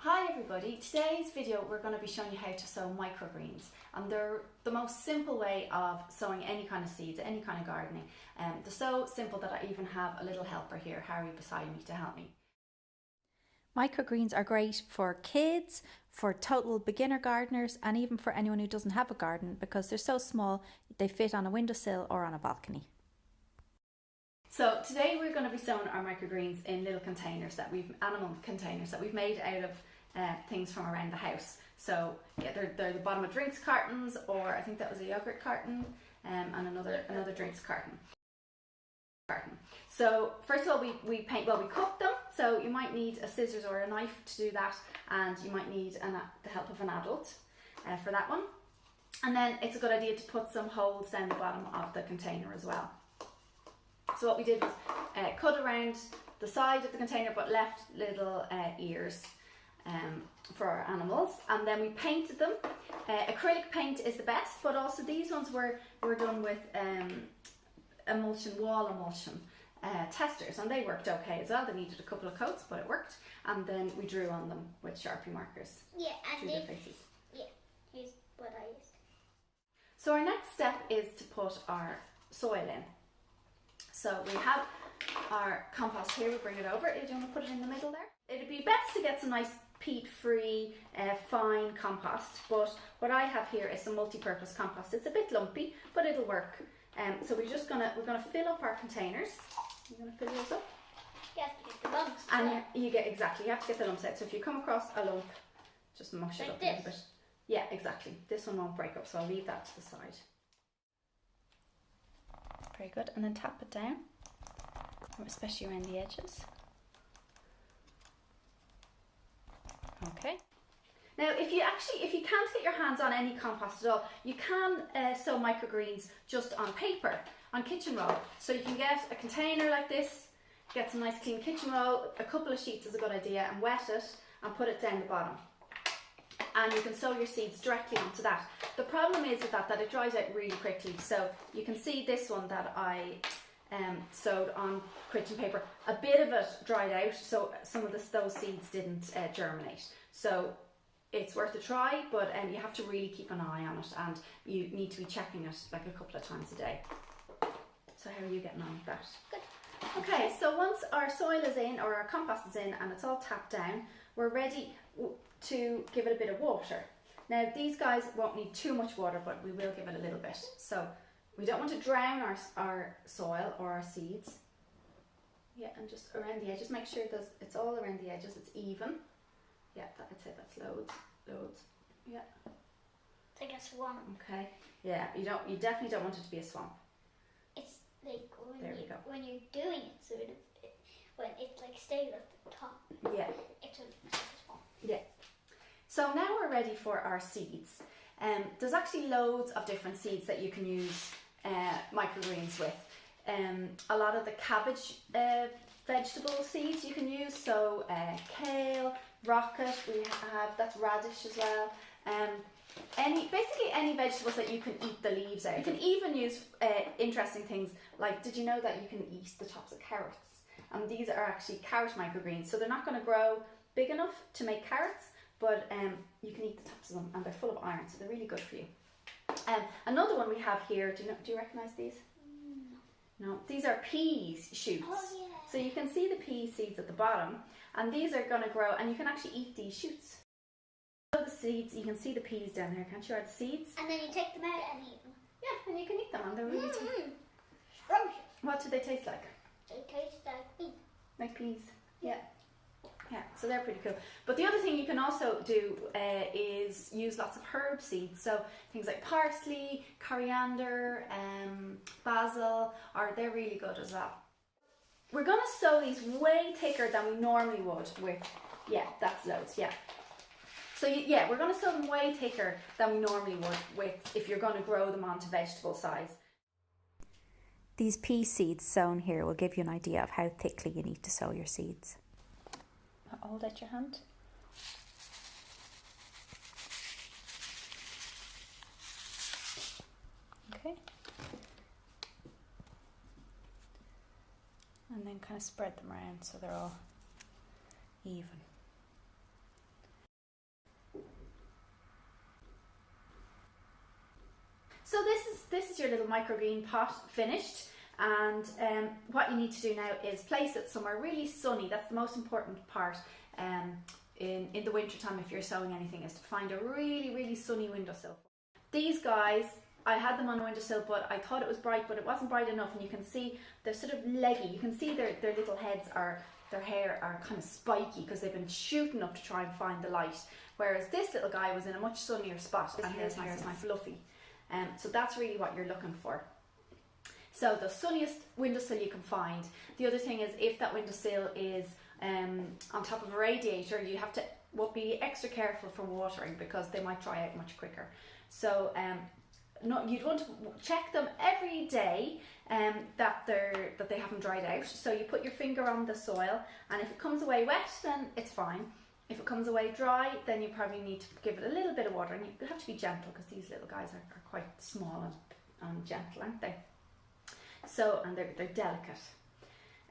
Hi everybody, today's video we're going to be showing you how to sow microgreens, and they're the most simple way of sowing any kind of seeds, any kind of gardening. They're so simple that I even have a little helper here, Harry, beside me to help me. Microgreens are great for kids, for total beginner gardeners, and even for anyone who doesn't have a garden because they're so small they fit on a windowsill or on a balcony. So today we're going to be sowing our microgreens in little containers animal containers that we've made out of things from around the house. So yeah, they're the bottom of drinks cartons, or I think that was a yoghurt carton, and another drinks carton. So first of all, we cook them. So you might need a scissors or a knife to do that, and you might need the help of an adult for that one. And then it's a good idea to put some holes down the bottom of the container as well. So what we did was cut around the side of the container but left little ears for our animals, and then we painted them. Acrylic paint is the best, but also these ones were done with wall emulsion testers, and they worked okay as well. They needed a couple of coats, but it worked, and then we drew on them with Sharpie markers. Yeah, and their faces. Yeah, here's what I used. So our next step is to put our soil in. So we have our compost here. We'll bring it over. Do you want to put it in the middle there? It'd be best to get some nice peat-free, fine compost, but what I have here is some multi-purpose compost. It's a bit lumpy, but it'll work. So we're gonna fill up our containers. You're gonna fill yours up. You have to get the lumps. And you have to get the lumps out. So if you come across a lump, just mush it up a little bit. Yeah, exactly. This one won't break up, so I'll leave that to the side. Very good, and then tap it down, especially around the edges. Okay. Now, if you can't get your hands on any compost at all, you can sow microgreens just on paper, on kitchen roll. So you can get a container like this, get some nice clean kitchen roll, a couple of sheets is a good idea, and wet it and put it down the bottom. And you can sow your seeds directly onto that. The problem is with that it dries out really quickly. So you can see this one that I sowed on kitchen paper. A bit of it dried out, so some of those seeds didn't germinate. So it's worth a try, but you have to really keep an eye on it, and you need to be checking it like a couple of times a day. So how are you getting on with that? Good. Okay, so once our soil is in, or our compost is in, and it's all tapped down, we're ready to give it a bit of water. Now these guys won't need too much water, but we will give it a little bit. So we don't want to drown our soil or our seeds. Yeah, and just around the edges, make sure it's all around the edges, it's even. Yeah, that's it, that's loads. Yeah. It's like a swamp. Okay. Yeah, you definitely don't want it to be a swamp. It's like when you're doing it, so when it like stays at the top. Yeah. It's like a swamp. Yeah. So now we're ready for our seeds. There's actually loads of different seeds that you can use microgreens with. A lot of the cabbage vegetable seeds you can use, so kale, rocket, that's radish as well. Basically any vegetables that you can eat the leaves out. You can even use interesting things like, did you know that you can eat the tops of carrots? And these are actually carrot microgreens, so they're not going to grow big enough to make carrots, but you can eat the tops of them, and they're full of iron, so they're really good for you. Another one we have here, do you recognise these? No, these are peas shoots. Oh, yeah. So you can see the pea seeds at the bottom, and these are going to grow, and you can actually eat these shoots. So the seeds, you can see the peas down there, can't you? Are the seeds? And then you take them out and eat them. Yeah, and you can eat them, and they're really tasty. Scrumptious. What do they taste like? They taste like peas. Like peas, yeah. Yeah, so they're pretty cool. But the other thing you can also do is use lots of herb seeds. So things like parsley, coriander, basil, they're really good as well. We're going to sow these way thicker than we normally would with, yeah, that's loads, yeah. So yeah, we're going to sow them way thicker than we normally would with if you're going to grow them onto vegetable size. These pea seeds sown here will give you an idea of how thickly you need to sow your seeds. Hold out your hand. Okay. And then kind of spread them around so they're all even. So this is your little microgreen pot finished, and what you need to do now is place it somewhere really sunny. That's the most important part in the winter time if you're sowing anything, is to find a really sunny windowsill. These guys, I had them on a windowsill, but I thought it was bright, but it wasn't bright enough, and you can see they're sort of leggy. You can see their little heads their hair are kind of spiky because they've been shooting up to try and find the light. Whereas this little guy was in a much sunnier spot, and his hair is nice fluffy. So that's really what you're looking for. So the sunniest windowsill you can find. The other thing is, if that windowsill is on top of a radiator, you have to be extra careful for watering because they might dry out much quicker. So you'd want to check them every day that they haven't dried out. So you put your finger on the soil, and if it comes away wet, then it's fine. If it comes away dry, then you probably need to give it a little bit of water, and you have to be gentle because these little guys are quite small and gentle, aren't they? So, and they're delicate.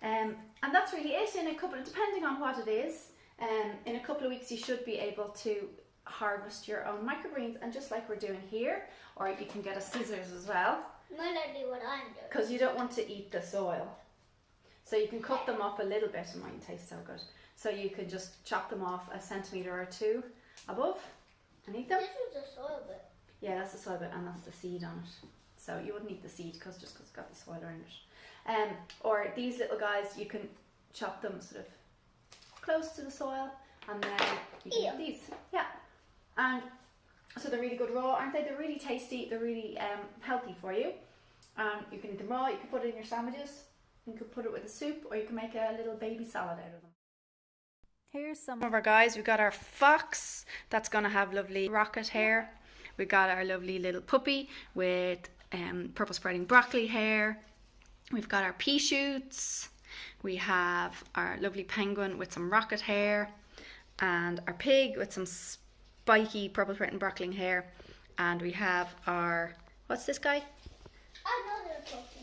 And that's really it. Depending on what it is, in a couple of weeks you should be able to harvest your own microgreens, and just like we're doing here, or you can get a scissors as well. More likely what I'm doing. Because you don't want to eat the soil. So you can cut them up a little bit. It mightn't taste so good. So you can just chop them off 1 centimetre or 2 above and eat them. This is the soil bit. Yeah, that's the soil bit, and that's the seed on it. So you wouldn't eat the seed because it's got the soil around it. Or these little guys, you can chop them sort of close to the soil, and then you can eat these. Yeah. And so they're really good raw, aren't they? They're really tasty. They're really healthy for you. You can eat them raw. You can put it in your sandwiches. You can put it with a soup, or you can make a little baby salad out of them. Here's some of our guys. We've got our fox that's going to have lovely rocket hair. We've got our lovely little puppy with purple spreading broccoli hair. We've got our pea shoots. We have our lovely penguin with some rocket hair, and our pig with some spiky purple spreading broccoli hair. And we have our, what's this guy?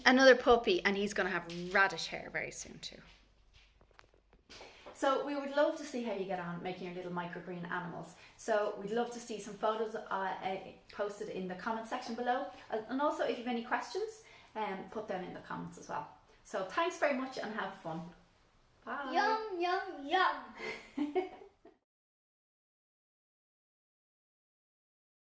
Another puppy, and he's going to have radish hair very soon too. So we would love to see how you get on making your little microgreen animals. So we'd love to see some photos posted in the comment section below. And also, if you have any questions, put them in the comments as well. So thanks very much, and have fun. Bye. Yum, yum, yum.